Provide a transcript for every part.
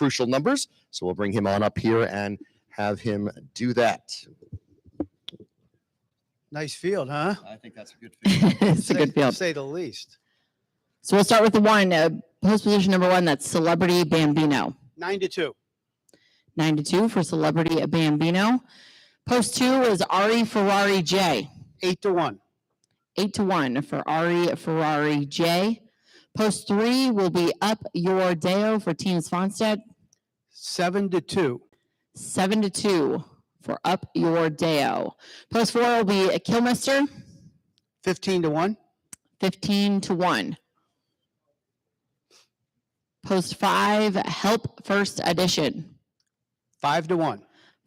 crucial numbers. So we'll bring him on up here and have him do that. Nice field, huh? I think that's a good field. It's a good field. To say the least. So we'll start with the one, post position number 1, that's Celebrity Bambino. 9-2. 9-2 for Celebrity Bambino. Post 2 is Ari Ferrari J. 8-1. 8-1 for Ari Ferrari J. Post 3 will be Up Your Deo for Team Svanstedt. 7-2. 7-2 for Up Your Deo. Post 4 will be a Kilmister. 15-1. 15-1. Post 5, Help First Edition. 5-1.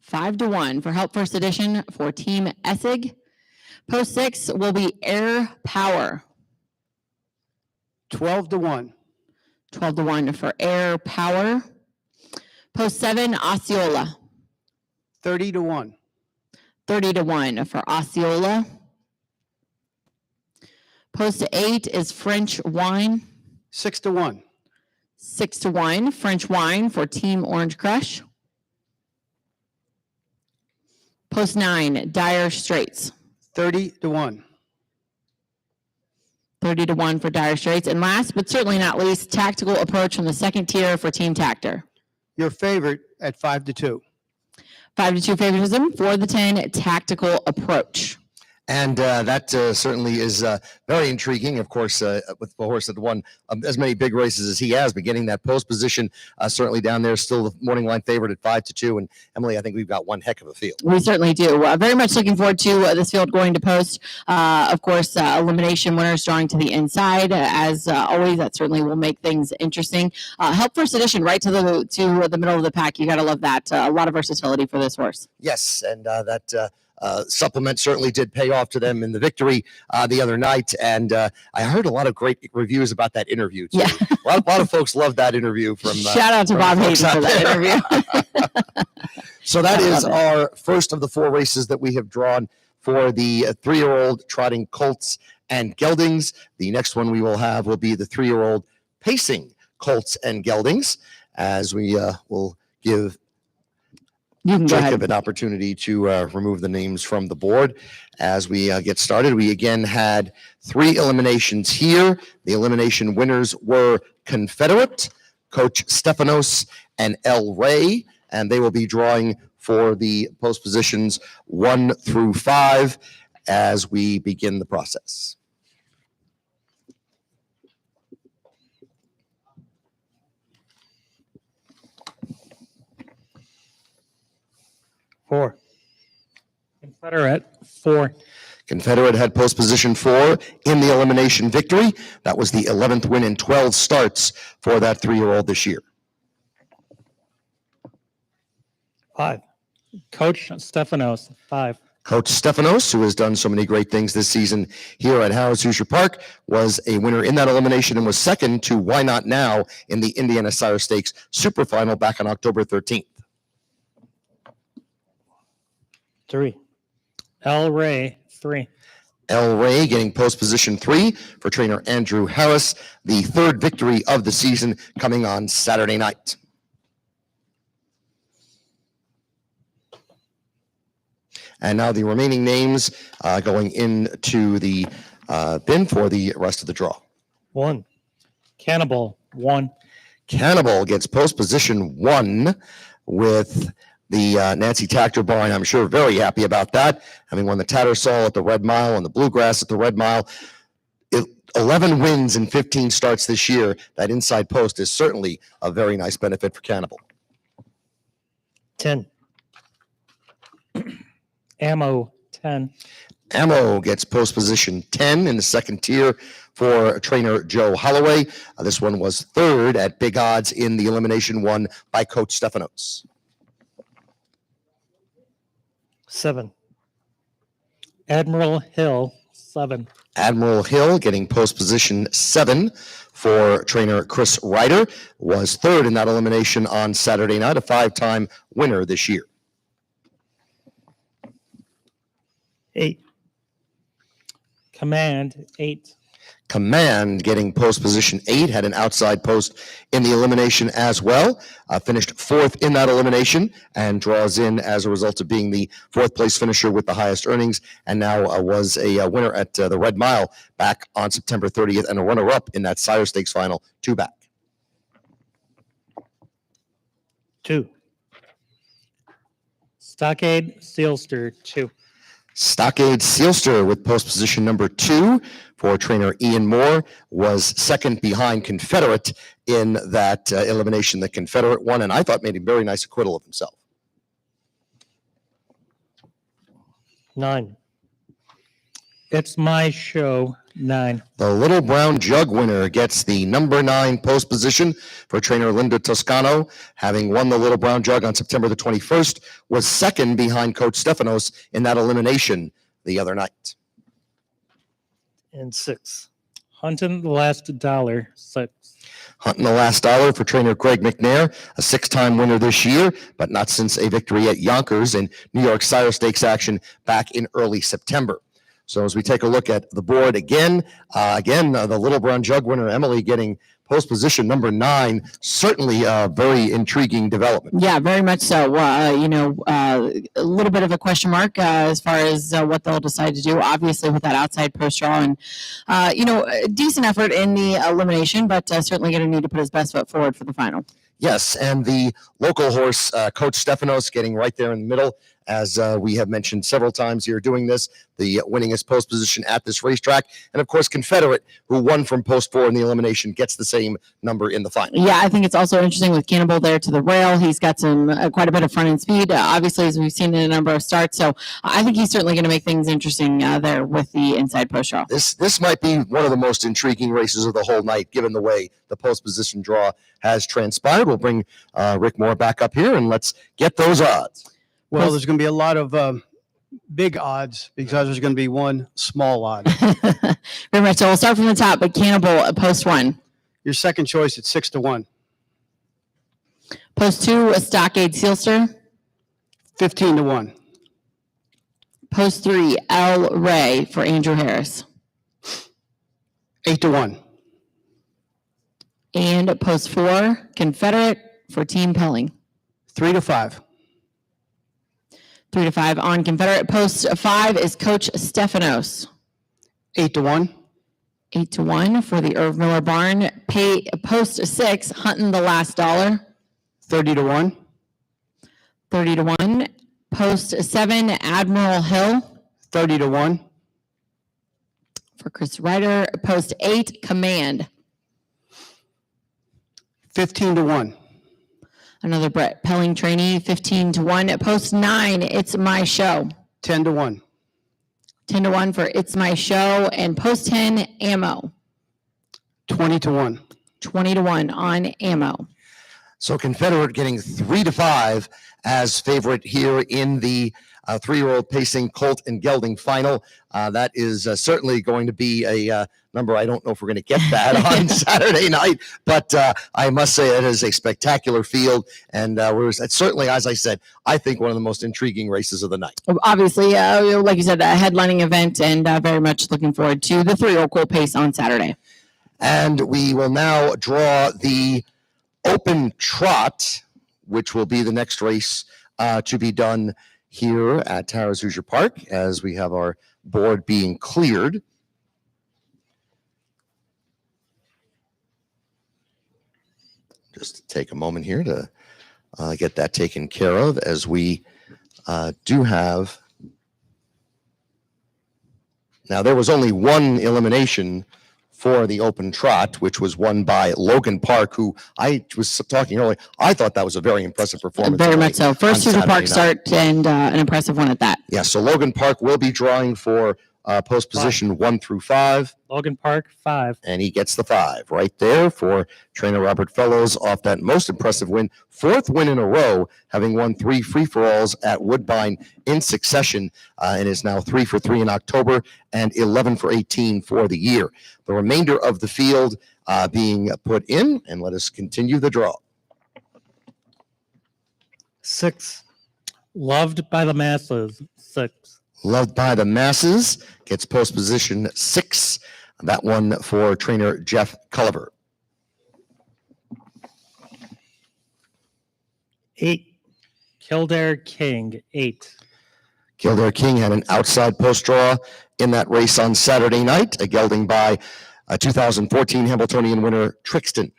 5-1 for Help First Edition for Team Essig. Post 6 will be Air Power. 12-1. 12-1 for Air Power. Post 7, Osceola. 30-1. 30-1 for Osceola. Post 8 is French Wine. 6-1. 6-1 French Wine for Team Orange Crush. Post 9, Dire Straits. 30-1. 30-1 for Dire Straits. And last but certainly not least, Tactical Approach from the second tier for Team Tactor. Your favorite at 5-2. 5-2 favoritism for the 10 Tactical Approach. And that certainly is very intriguing, of course, with the horse that won as many big races as he has, but getting that post position certainly down there, still the morning line favorite at 5-2. And Emily, I think we've got one heck of a field. We certainly do. Very much looking forward to this field going to post. Of course, elimination winners drawing to the inside. As always, that certainly will make things interesting. Help First Edition right to the middle of the pack. You got to love that. A lot of versatility for this horse. Yes, and that supplement certainly did pay off to them in the victory the other night. And I heard a lot of great reviews about that interview, too. Yeah. a lot of folks loved that interview. Shout out to Bob Hayden for that interview. So that is our first of the 4 races that we have drawn for the 3-year-old trotting colts and geldings. The next one we will have will be the 3-year-old pacing colts and geldings, as we will give Jacob an opportunity to remove the names from the board as we get started. We again had 3 eliminations here. The elimination winners were Confederate, Coach Stefanos, and El Rey, and they will be drawing for the post positions 1 through 5 as we begin the process. Four. Confederate, 4. Confederate had post position 4 in the elimination victory. That was the 11th win in 12 starts for that 3-year-old this year. 5. Coach Stefanos, 5. Coach Stefanos, who has done so many great things this season here at Harris-Hoosier Park, was a winner in that elimination and was second to Why Not Now in the Indiana Sire Stakes Super Final back on October 13th. 3. El Rey, 3. El Rey getting post position 3 for trainer Andrew Harris, the 3rd victory of the season coming on Saturday night. And now the remaining names going into the bin for the rest of the draw. 1. Cannibal, 1. Cannibal gets post position 1 with the Nancy Tactor barn. I'm sure very happy about that, having won the Tattersall at the Red Mile and the Bluegrass at the Red Mile. 11 wins in 15 starts this year. That inside post is certainly a very nice benefit for Cannibal. 10. Ammo, 10. Ammo gets post position 10 in the second tier for trainer Joe Holloway. This one was 3rd at big odds in the elimination won by Coach Stefanos. 7. Admiral Hill, 7. Admiral Hill getting post position 7 for trainer Chris Ryder, was 3rd in that elimination on Saturday night, a 5-time winner this year. 8. Command, 8. Command getting post position 8, had an outside post in the elimination as well. Finished 4th in that elimination and draws in as a result of being the 4th place finisher with the highest earnings, and now was a winner at the Red Mile back on September 30th and a runner-up in that Sire Stakes final 2 back. 2. Stockade Sealster 2. Stockade Sealster with post position number 2 for trainer Ian Moore was second behind Confederate in that elimination. The Confederate won, and I thought made a very nice acquittal of himself. 9. It's My Show 9. The Little Brown Jug winner gets the number 9 post position for trainer Linda Toscano, having won the Little Brown Jug on September the 21st, was second behind Coach Stefanos in that elimination the other night. And 6. Hunting the Last Dollar 6. Hunting the Last Dollar for trainer Greg McNair, a 6-time winner this year, but not since a victory at Yonkers in New York Sire Stakes action back in early September. So as we take a look at the board again, the Little Brown Jug winner, Emily, getting post position number 9, certainly a very intriguing development. Yeah, very much so. A little bit of a question mark as far as what they'll decide to do, obviously with that outside post draw, and a decent effort in the elimination, but certainly going to need to put his best foot forward for the final. Yes, and the local horse, Coach Stefanos, getting right there in the middle. As we have mentioned several times here doing this, the winningest post position at this racetrack. And of course, Confederate, who won from post 4 in the elimination, gets the same number in the final. Yeah, I think it's also interesting with Cannibal there to the rail. He's got some quite a bit of front end speed, obviously, as we've seen in a number of starts. So I think he's certainly going to make things interesting there with the inside post draw. This might be one of the most intriguing races of the whole night, given the way the post position draw has transpired. We'll bring Rick Moore back up here, and let's get those odds. Well, there's going to be a lot of big odds because there's going to be one small odd. Very much so. We'll start from the top, but Cannibal, post 1. Your second choice at 6 to 1. Post 2, Stockade Sealster. 15 to 1. Post 3, El Rey for Andrew Harris. 8 to 1. And post 4, Confederate for Team Pelling. 3 to 5. 3 to 5 on Confederate. Post 5 is Coach Stefanos. 8 to 1. 8 to 1 for the Irv Miller Barn. Post 6, Hunting the Last Dollar. 30 to 1. 30 to 1. Post 7, Admiral Hill 30 to 1. for Chris Ryder. Post 8, Command. 15 to 1. Another Brett Pelling trainee, 15 to 1. Post 9, It's My Show. 10 to 1. 10 to 1 for It's My Show. And post 10, Ammo. 20 to 1. 20 to 1 on Ammo. So Confederate getting 3 to 5 as favorite here in the 3-year-old pacing colt and gelding final. That is certainly going to be a number. I don't know if we're going to get that on Saturday night, but I must say it is a spectacular field. And it's certainly, as I said, I think one of the most intriguing races of the night. Obviously, like you said, a headlining event, and very much looking forward to the 3-year-old colt pace on Saturday. And we will now draw the Open Trot, which will be the next race to be done here at Tara's Hoosier Park as we have our board being cleared. Just take a moment here to get that taken care of, as we do have. Now, there was only one elimination for the Open Trot, which was won by Logan Park, who I was talking earlier. I thought that was a very impressive performance. Very much so. First on Hoosier Park Saturday night. start, and an impressive one at that. Yeah, so Logan Park will be drawing for post position 1 through 5, Logan Park 5. and he gets the 5 right there for trainer Robert Fellows off that most impressive win. 4th win in a row, having won 3 free-for-alls at Woodbine in succession, and is now 3 for 3 in October and 11 for 18 for the year. The remainder of the field being put in, and let us continue the draw. 6. Loved by the Masses 6. Loved by the Masses gets post position 6 That one for trainer Jeff Culliver. 8. Kildare King, 8. Kildare King had an outside post draw in that race on Saturday night, a gelding by a 2014 Hambletonian winner, Trixton.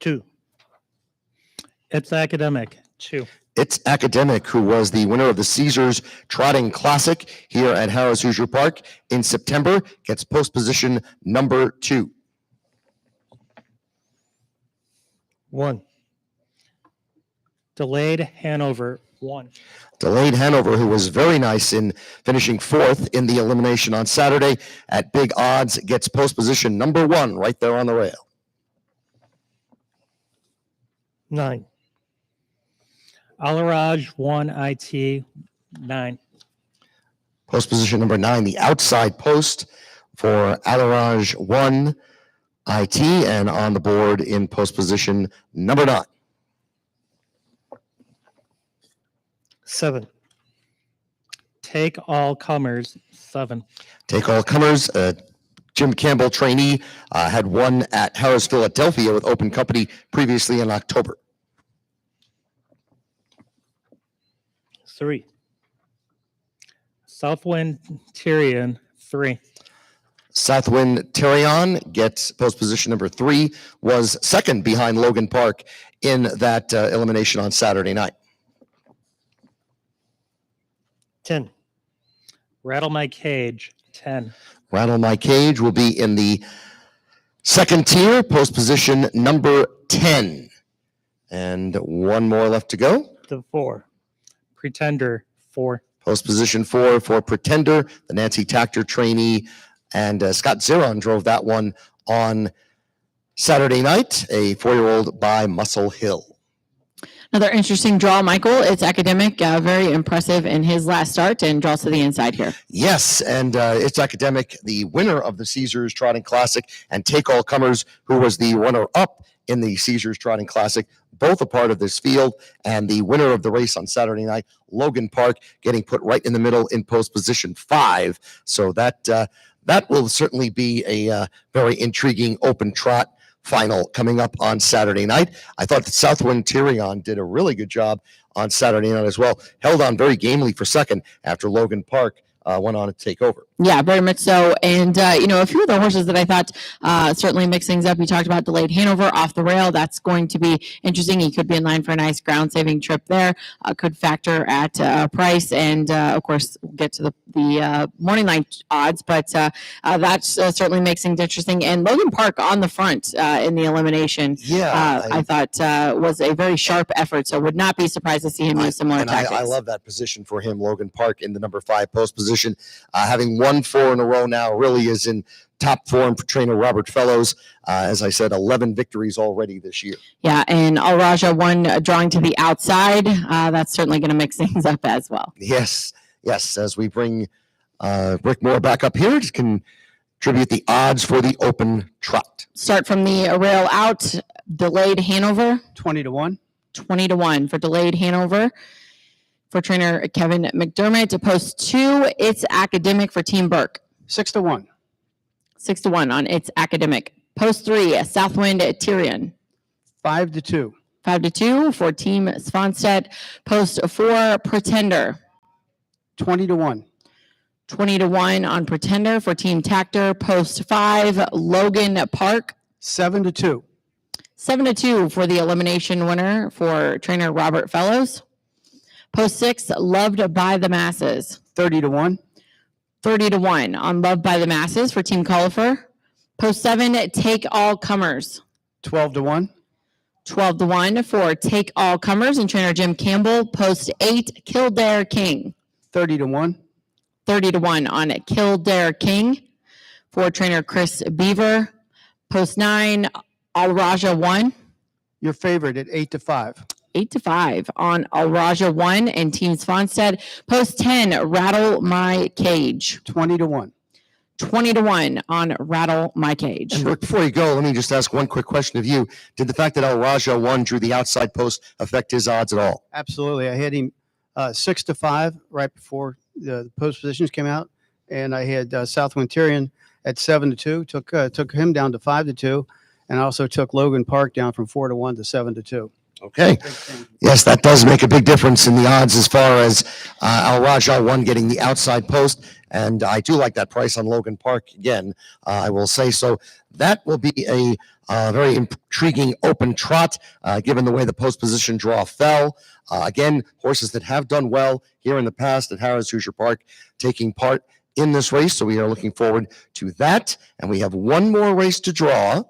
2. It's Academic, 2. It's Academic, who was the winner of the Caesars Trotting Classic here at Harrah's Hoosier Park in September, gets post position number 2. 1. Delayed Hanover, 1. Delayed Hanover, who was very nice in finishing 4th in the elimination on Saturday at big odds, gets post position number 1 right there on the rail. 9. Alaraj, 1 IT, 9. Post position number 9, the outside post for Alaraj 1 IT, and on the board in post position number 9. 7. Take All Comers, 7. Take all comers. Jim Campbell, trainee, had won at Harrah's Philadelphia with Open Company previously in October. 3. Southwind Tyrion, 3. Southwind Tyrion gets post position number 3, was second behind Logan Park in that elimination on Saturday night. 10. Rattle My Cage, 10. Rattle My Cage will be in the second tier, post position number 10. And one more left to go. The 4. Pretender, 4. Post position 4 for Pretender, the Nancy Tactor trainee, and Scott Zeron drove that one on Saturday night, a 4-year-old by Muscle Hill. Another interesting draw, Michael. It's Academic, very impressive in his last start, and draws to the inside here. Yes, and it's Academic, the winner of the Caesars Trotting Classic, and Take All Comers, who was the runner-up in the Caesars Trotting Classic, both a part of this field, and the winner of the race on Saturday night, Logan Park, getting put right in the middle in post position 5. So that will certainly be a very intriguing open trot final coming up on Saturday night. I thought that Southwind Tyrion did a really good job on Saturday night as well. Held on very gamely for second after Logan Park went on to take over. Yeah, very much so. And, a few of the horses that I thought certainly mix things up. You talked about Delayed Hanover off the rail. That's going to be interesting. He could be in line for a nice ground saving trip there. Could factor at price. And, of course, we'll get to the morning line odds. But that certainly makes things interesting. And Logan Park on the front in the elimination, Yeah, I thought was a very sharp effort. So would not be surprised to see him use similar tactics. I love that position for him, Logan Park, in the number 5 post position. Having won 4 in a row now, really is in top form for trainer Robert Fellows. As I said, 11 victories already this year. Yeah, and Al Raja one drawing to the outside. That's certainly going to mix things up as well. Yes. As we bring Rick Moore back up here to contribute the odds for the open trot. Start from the rail out. Delayed Hanover, 20-1. 20-1 for Delayed Hanover. For trainer Kevin McDermott. To post 2, it's Academic for Team Burke. 6-1. 6-1 on It's Academic. Post 3, Southwind Tyrion. 5-2. 5-2 for Team Svanstedt. Post 4, Pretender. 20-1. 20-1 on Pretender for Team Tactor. Post 5, Logan Park. 7-2. 7-2 for the elimination winner for trainer Robert Fellows. Post 6, Loved by the Masses. 30-1. 30-1 on Loved by the Masses for Team Cullifer. Post 7, Take All Comers. 12-1. 12-1 for Take All Comers and trainer Jim Campbell. Post 8, Kildare King. 30-1. 30-1 on Kildare King for trainer Chris Beaver. Post 9, Al Raja 1. Your favorite at 8-5. 8-5 on Al Raja 1 and Team Svanstedt. Post 10, Rattle My Cage. 20-1. 20-1 on Rattle My Cage. And Rick, before you go, let me just ask one quick question of you. Did the fact that Al Raja 1 drew the outside post affect his odds at all? Absolutely. I had him 6-5 right before the post positions came out. and I had Southwind Tyrion at 7-2. Took him down to 5-2, and I also took Logan Park down from 4-1 to 7-2. Okay. Yes, that does make a big difference in the odds as far as Al Rajah 1 getting the outside post. And I do like that price on Logan Park again. I will say so. That will be a very intriguing open trot, given the way the post position draw fell. Again, horses that have done well here in the past at Harrah's Hoosier Park taking part in this race. So we are looking forward to that. And we have one more race to draw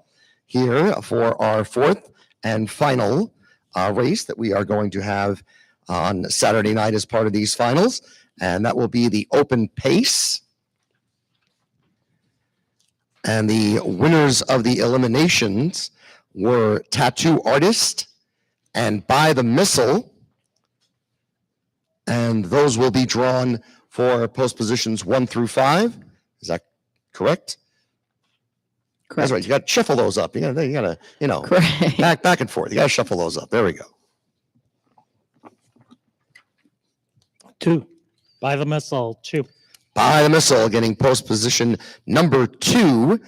here for our fourth and final race that we are going to have on Saturday night as part of these finals, and that will be the open pace. And the winners of the eliminations were Tattoo Artist and By the Missile, and those will be drawn for post positions 1 through 5. Is that correct? Correct. That's right. You got to shuffle those up. You got to, Correct. back and forth. You got to shuffle those up. There we go. 2. By the Missile, 2. By the Missile getting post position number 2.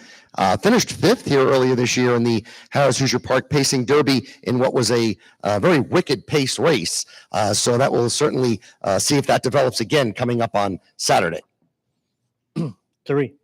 Finished 5th here earlier this year in the Harrah's Hoosier Park Pacing Derby in what was a very wicked pace race. So that will certainly see if that develops again coming up on Saturday. 3.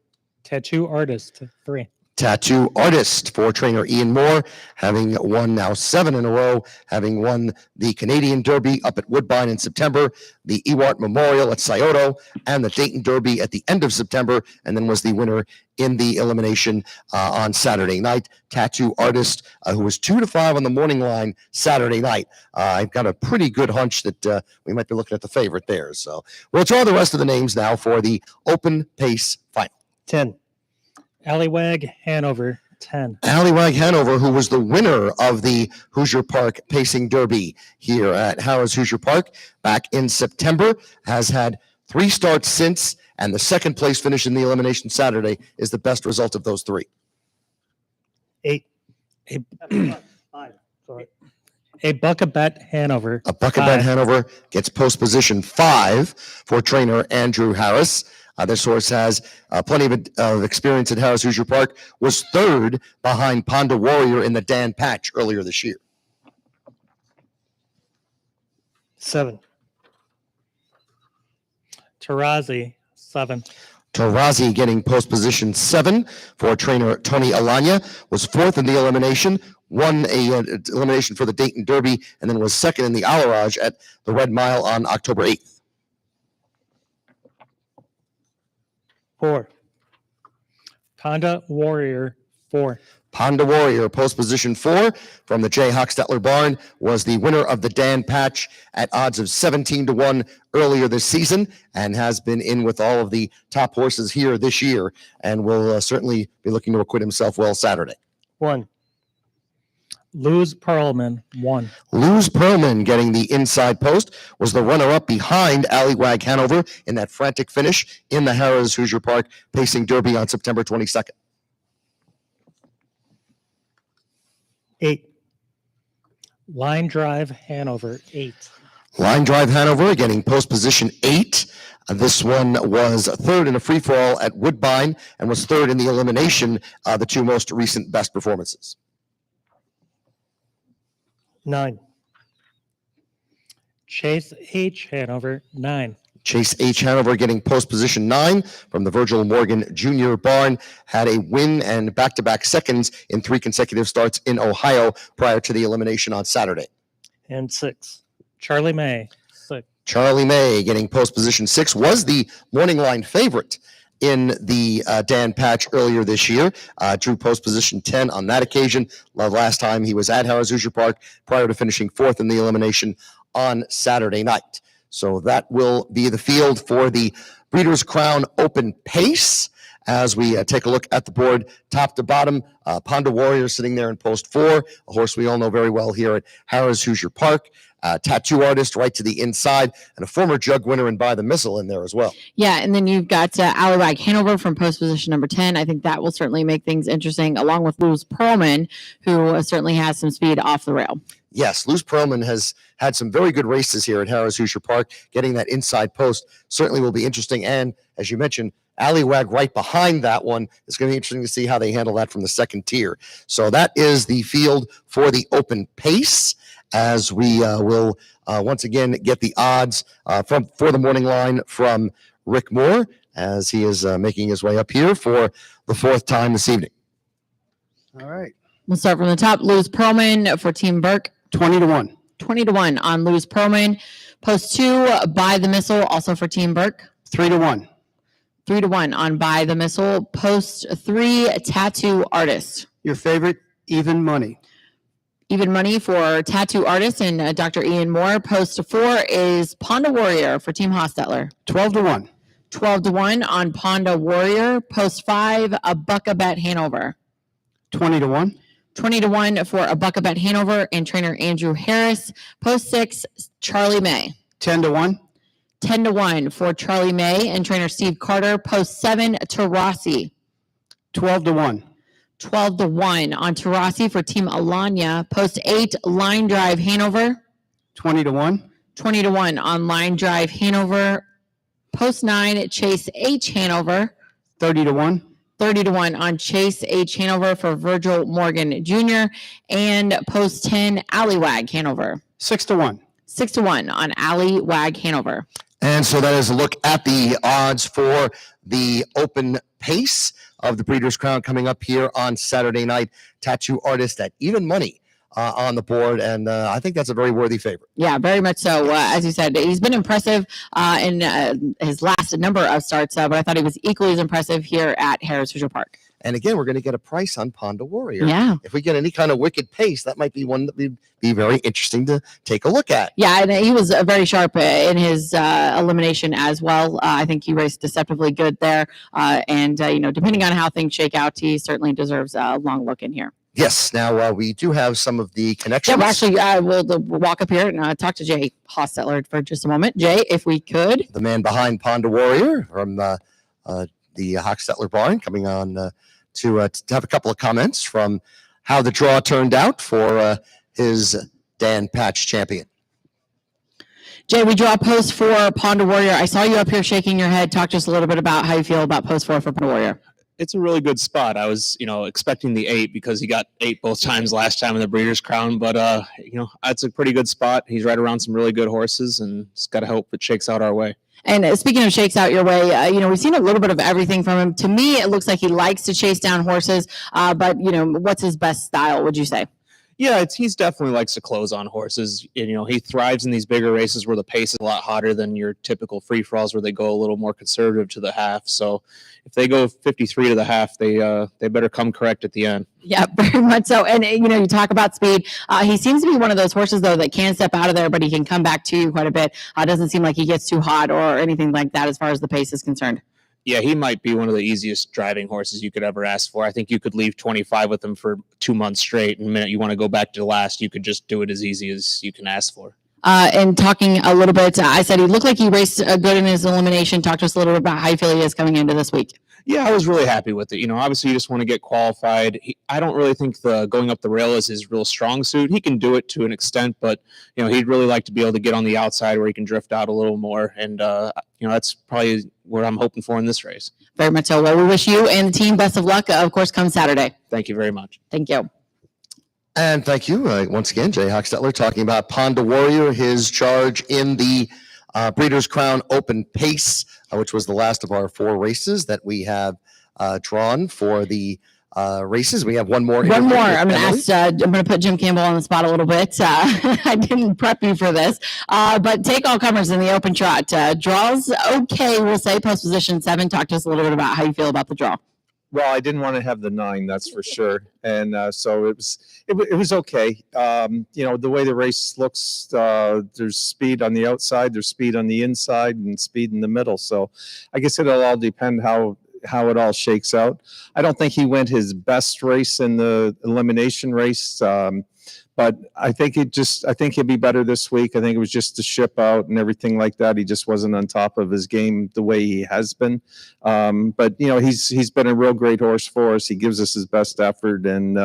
Tattoo Artist, 3. Tattoo Artist for trainer Ian Moore, having won now 7 in a row, having won the Canadian Derby up at Woodbine in September, the Ewart Memorial at Scioto, and the Dayton Derby at the end of September, and then was the winner in the elimination on Saturday night. Tattoo Artist, who was 2-5 on the morning line Saturday night. I've got a pretty good hunch that we might be looking at the favorite there. So we'll draw the rest of the names now for the open pace final. 10. Allywag Hanover, 10. Allywag Hanover, who was the winner of the Hoosier Park Pacing Derby here at Harrah's Hoosier Park back in September, has had 3 starts since, and the second place finish in the elimination Saturday is the best result of those 3. 8. A Buckabet Hanover. A Buckabet Hanover gets post position 5 for trainer Andrew Harris. This horse has plenty of experience at Harrah's Hoosier Park, was 3rd behind Ponda Warrior in the Dan Patch earlier this year. 7. Tarazi, 7. Tarazi getting post position 7 for trainer Tony Alanya, was 4th in the elimination, won a elimination for the Dayton Derby, and then was 2nd in the Alaraj at the Red Mile on October 8th. 4. Ponda Warrior, 4. Ponda Warrior, post position 4 from the J. Hochstetler barn, was the winner of the Dan Patch at odds of 17-1 earlier this season, and has been in with all of the top horses here this year, and will certainly be looking to acquit himself well Saturday. 1. Luz Perlman, 1. Luz Perlman getting the inside post, was the runner-up behind Allywag Hanover in that frantic finish in the Harrah's Hoosier Park Pacing Derby on September 22nd. 8. Line Drive Hanover, 8. Line Drive Hanover getting post position 8. This one was 3rd in a free-for-all at Woodbine and was 3rd in the elimination, the 2 most recent best performances. 9. Chase H. Hanover, 9. Chase H. Hanover getting post position 9 from the Virgil Morgan Jr. barn, had a win and back-to-back seconds in 3 consecutive starts in Ohio prior to the elimination on Saturday. And 6. Charlie May, 6. Charlie May getting post position 6, was the morning line favorite in the Dan Patch earlier this year. Drew post position 10 on that occasion. Last time he was at Harrah's Hoosier Park prior to finishing 4th in the elimination on Saturday night. So that will be the field for the Breeders' Crown Open Pace. As we take a look at the board, top to bottom, Ponda Warrior sitting there in post 4, a horse we all know very well here at Harrah's Hoosier Park. Tattoo Artist right to the inside, and a former jug winner and By the Missile in there as well. Yeah, and then you've got Allywag Hanover from post position number 10. I think that will certainly make things interesting, along with Luz Perlman, who certainly has some speed off the rail. Yes, Luz Perlman has had some very good races here at Harrah's Hoosier Park. Getting that inside post certainly will be interesting. And as you mentioned, Alleywag right behind that one. It's going to be interesting to see how they handle that from the second tier. So that is the field for the open pace, as we will once again get the odds for the morning line from Rick Moore, as he is making his way up here for the fourth time this evening. All right. We'll start from the top. Lewis Pearlman for Team Burke. 20-1. 20-1 on Lewis Pearlman. Post 2, By the Missile, also for Team Burke. 3-1. 3-1 on By the Missile. Post 3, Tattoo Artist. Your favorite, even money. Even money for Tattoo Artist and Dr. Ian Moore. Post 4 is Ponda Warrior for Team Hostetler. 12-1. 12-1 on Ponda Warrior. Post 5, a Buckabet Hanover. 20-1. 20-1 for a Buckabet Hanover and trainer Andrew Harris. Post 6, Charlie May. 10-1. 10-1 for Charlie May and trainer Steve Carter. Post 7, Tarasi. 12-1. 12-1 on Tarasi for Team Alanya. Post 8, Line Drive Hanover. 20-1. 20-1 on Line Drive Hanover. Post 9, Chase H Hanover. 30-1. 30-1 on Chase H Hanover for Virgil Morgan Jr. And post 10, Alleywag Hanover. 6-1. 6-1 on Alleywag Hanover. And so that is a look at the odds for the open pace of the Breeders' Crown coming up here on Saturday night. Tattoo Artist at even money on the board, and I think that's a very worthy favorite. Yeah, very much so. As you said, he's been impressive in his last number of starts, but I thought he was equally as impressive here at Harris Visual Park. And again, we're going to get a price on Ponda Warrior. Yeah. If we get any kind of wicked pace, that might be one that would be very interesting to take a look at. Yeah, and he was very sharp in his elimination as well. I think he raced deceptively good there. And depending on how things shake out, he certainly deserves a long look in here. Yes. Now, we do have some of the connections. Yeah, we'll walk up here and talk to Jay Hostetler for just a moment. Jay, if we could. The man behind Ponda Warrior from the Hochstetler barn coming on to have a couple of comments from how the draw turned out for his Dan Patch champion. Jay, we draw post 4 Ponda Warrior. I saw you up here shaking your head. Talk to us a little bit about how you feel about post 4 for Ponda Warrior. It's a really good spot. I was, expecting the 8 because he got 8 both times last time in the Breeders' Crown. But, it's a pretty good spot. He's right around some really good horses, and just got to hope it shakes out our way. And speaking of shakes out your way, we've seen a little bit of everything from him. To me, it looks like he likes to chase down horses. But, what's his best style, would you say? Yeah, he's definitely likes to close on horses. He thrives in these bigger races where the pace is a lot hotter than your typical free-for-alls where they go a little more conservative to the half. So if they go 53 to the half, they better come correct at the end. Yeah, very much so. And, you talk about speed. He seems to be one of those horses, though, that can step out of there, but he can come back to you quite a bit. Doesn't seem like he gets too hot or anything like that as far as the pace is concerned. Yeah, he might be one of the easiest driving horses you could ever ask for. I think you could leave 25 with him for 2 months straight. And the minute you want to go back to the last, you could just do it as easy as you can ask for. And talking a little bit, I said he looked like he raced good in his elimination. Talk to us a little bit about how you feel he is coming into this week. Yeah, I was really happy with it. Obviously you just want to get qualified. I don't really think the going up the rail is his real strong suit. He can do it to an extent, but he'd really like to be able to get on the outside where he can drift out a little more. And that's probably what I'm hoping for in this race. Very much so. Well, we wish you and the team best of luck, of course, come Saturday. Thank you very much. Thank you. And thank you once again, Jay Hochstetler, talking about Ponda Warrior, his charge in the Breeders' Crown Open Pace, which was the last of our 4 races that we have drawn for the races. We have one more. One more. I'm going to put Jim Campbell on the spot a little bit. I didn't prep you for this, but take all comers in the open trot. Draws okay, we'll say. Post position 7. Talk to us a little bit about how you feel about the draw. Well, I didn't want to have the 9, that's for sure, and so it was okay. The way the race looks, there's speed on the outside, there's speed on the inside, and speed in the middle. So, I guess it'll all depend how it all shakes out. I don't think he went his best race in the elimination race, but I think he'll be better this week. I think it was just the ship out and everything like that. He just wasn't on top of his game the way he has been. But he's been a real great horse for us. He gives us his best effort, and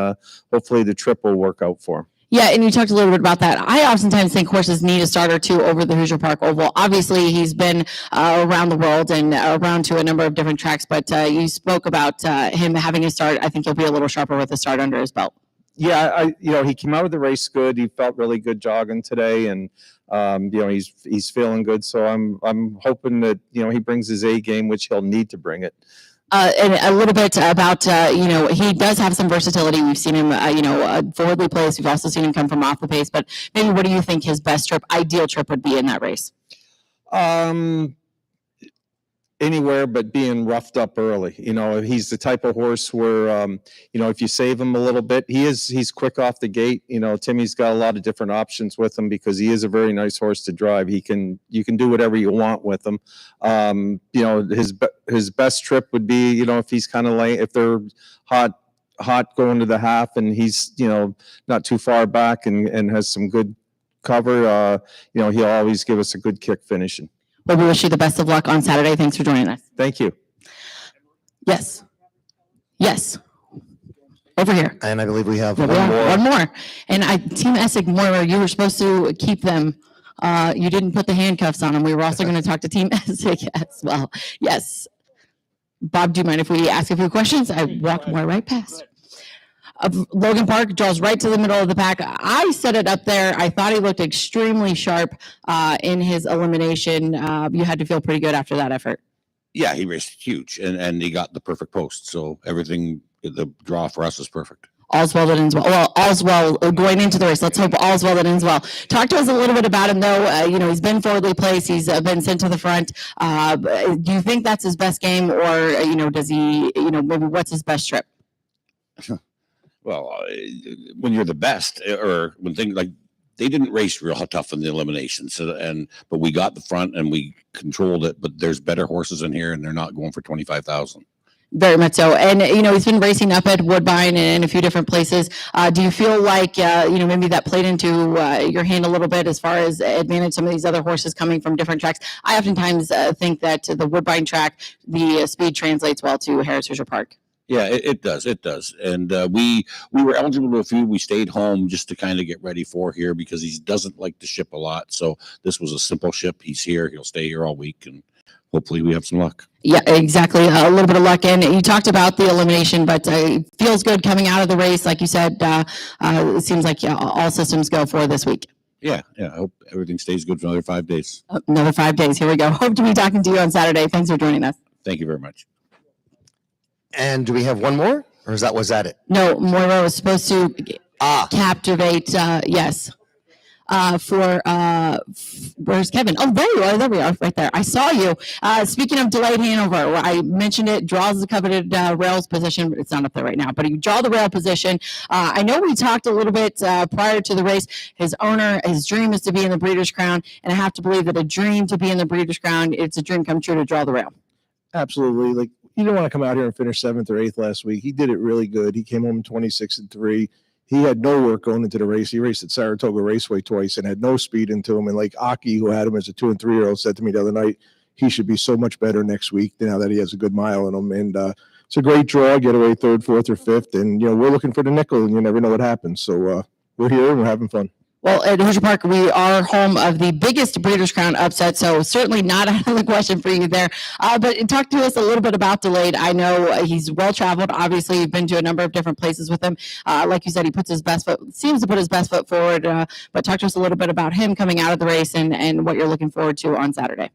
hopefully the trip will work out for him. Yeah, and you talked a little bit about that. I oftentimes think horses need a start or two over the Hoosier Park Oval. Obviously, he's been around the world and around to a number of different tracks, but you spoke about him having a start. I think he'll be a little sharper with a start under his belt. Yeah, he came out of the race good. He felt really good jogging today, and he's feeling good. So I'm hoping that he brings his A game, which he'll need to bring it. And a little bit about, he does have some versatility. We've seen him, forwardly placed. We've also seen him come from off the pace. But maybe what do you think his best trip, ideal trip would be in that race? Anywhere but being roughed up early. He's the type of horse where, if you save him a little bit, he's quick off the gate. Timmy's got a lot of different options with him because he is a very nice horse to drive. You can do whatever you want with him. His best trip would be, if he's kind of late, if they're hot going to the half and he's, not too far back and has some good cover, he'll always give us a good kick finishing. Well, we wish you the best of luck on Saturday. Thanks for joining us. Thank you. Yes. Over here. And I believe we have Yeah, one more. One more. And Team Essig, Moira, you were supposed to keep them. You didn't put the handcuffs on them. We were also going to talk to Team Essig as well. Yes. Bob, do you mind if we ask a few questions? I walked Moira right past. Logan Park draws right to the middle of the pack. I set it up there. I thought he looked extremely sharp in his elimination. You had to feel pretty good after that effort. Yeah, he raced huge and he got the perfect post. So everything, the draw for us is perfect. All's well that ends well. Well, all's well going into the race. Let's hope all's well that ends well. Talk to us a little bit about him, though. He's been forwardly placed. He's been sent to the front. Do you think that's his best game, or does he? Maybe what's his best trip? Well, when you're the best, or when things like they didn't race real tough in the eliminations, but we got the front and we controlled it. But there's better horses in here, and they're not going for 25,000. Very much so. And, he's been racing up at Woodbine and a few different places. Do you feel like, maybe that played into your hand a little bit as far as advantage some of these other horses coming from different tracks? I oftentimes think that the Woodbine track, the speed translates well to Harris Hoosier Park. Yeah, it does. It does. And we were eligible to a few. We stayed home just to kind of get ready for here because he doesn't like to ship a lot. So this was a simple ship. He's here. He'll stay here all week, and hopefully we have some luck. Yeah, exactly. A little bit of luck. And you talked about the elimination, but it feels good coming out of the race. Like you said, it seems like all systems go for this week. Yeah. I hope everything stays good for another 5 days. Another 5 days. Here we go. Hope to be talking to you on Saturday. Thanks for joining us. Thank you very much. And do we have one more, or was that it? No, Moira was supposed to captivate. Yes. Where's Kevin? Oh, there you are. There we are, right there. I saw you. Speaking of delayed Hanover, I mentioned it. Draws the coveted rails position. It's not up there right now, but you draw the rail position. I know we talked a little bit prior to the race. His dream is to be in the Breeders' Crown, and I have to believe that a dream to be in the Breeders' Crown, it's a dream come true to draw the rail. Absolutely. Like, you don't want to come out here and finish 7th or 8th last week. He did it really good. He came home 26-3. He had no work going into the race. He raced at Saratoga Raceway twice and had no speed into him. And like Aki, who had him as a 2- and 3-year-old, said to me the other night, he should be so much better next week now that he has a good mile in him. And it's a great draw, get away 3rd, 4th, or 5th. And, we're looking for the nickel, and you never know what happens. So we're here and we're having fun. Well, at Hoosier Park, we are home of the biggest Breeders' Crown upset, so certainly not out of the question for you there. But talk to us a little bit about Delayed. I know he's well-traveled. Obviously, you've been to a number of different places with him. Like you said, he seems to put his best foot forward. But talk to us a little bit about him coming out of the race and what you're looking forward to on Saturday.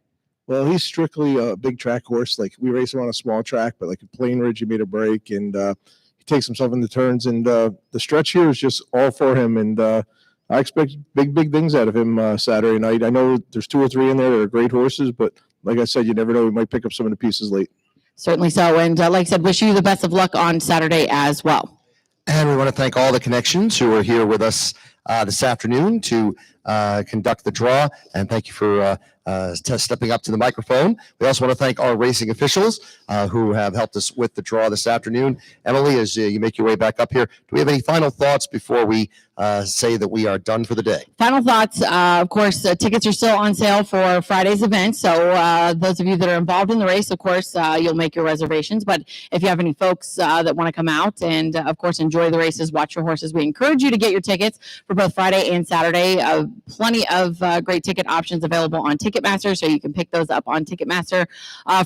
Well, he's strictly a big track horse. Like, we race him on a small track, but like a Plain Ridge, he made a break, and he takes himself in the turns. And the stretch here is just all for him. And I expect big things out of him Saturday night. I know there's 2 or 3 in there that are great horses, but like I said, you never know. We might pick up some of the pieces late. Certainly so. And like I said, wish you the best of luck on Saturday as well. And we want to thank all the connections who are here with us this afternoon to conduct the draw. And thank you for stepping up to the microphone. We also want to thank our racing officials who have helped us with the draw this afternoon. Emily, as you make your way back up here, do we have any final thoughts before we say that we are done for the day? Final thoughts. Of course, tickets are still on sale for Friday's event. So those of you that are involved in the race, of course, you'll make your reservations. But if you have any folks that want to come out and, of course, enjoy the races, watch your horses, we encourage you to get your tickets for both Friday and Saturday. Plenty of great ticket options available on Ticketmaster, so you can pick those up on Ticketmaster.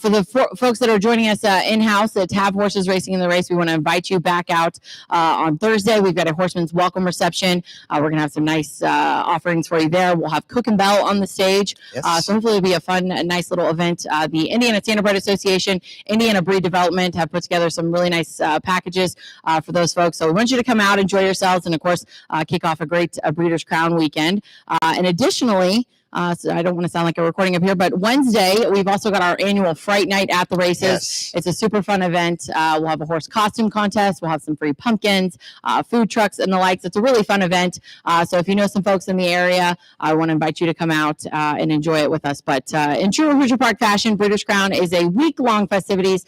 For the folks that are joining us in-house that have horses racing in the race, we want to invite you back out on Thursday. We've got a horseman's welcome reception. We're going to have some nice offerings for you there. We'll have Cook and Bell on the stage. Yes. So hopefully it'll be a fun, nice little event. The Indiana Standardbred Association, Indiana Breed Development have put together some really nice packages for those folks. So we want you to come out, enjoy yourselves, and of course, kick off a great Breeders' Crown weekend. And additionally, so I don't want to sound like a recording up here, but Wednesday, we've also got our annual Fright Night at the races. Yes. It's a super fun event. We'll have a horse costume contest. We'll have some free pumpkins, food trucks, and the likes. It's a really fun event. So if you know some folks in the area, I want to invite you to come out and enjoy it with us. But in true Hoosier Park fashion, Breeders' Crown is a week-long festivities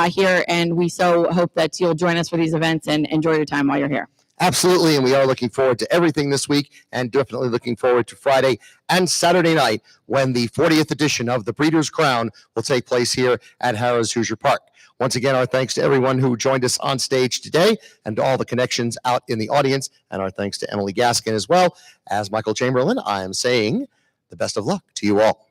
here, and we so hope that you'll join us for these events and enjoy your time while you're here. Absolutely, and we are looking forward to everything this week, and definitely looking forward to Friday and Saturday night when the 40th edition of the Breeders' Crown will take place here at Harrah's Hoosier Park. Once again, our thanks to everyone who joined us on stage today and to all the connections out in the audience, and our thanks to Emily Gaskin as well. As Michael Chamberlain, I am saying the best of luck to you all.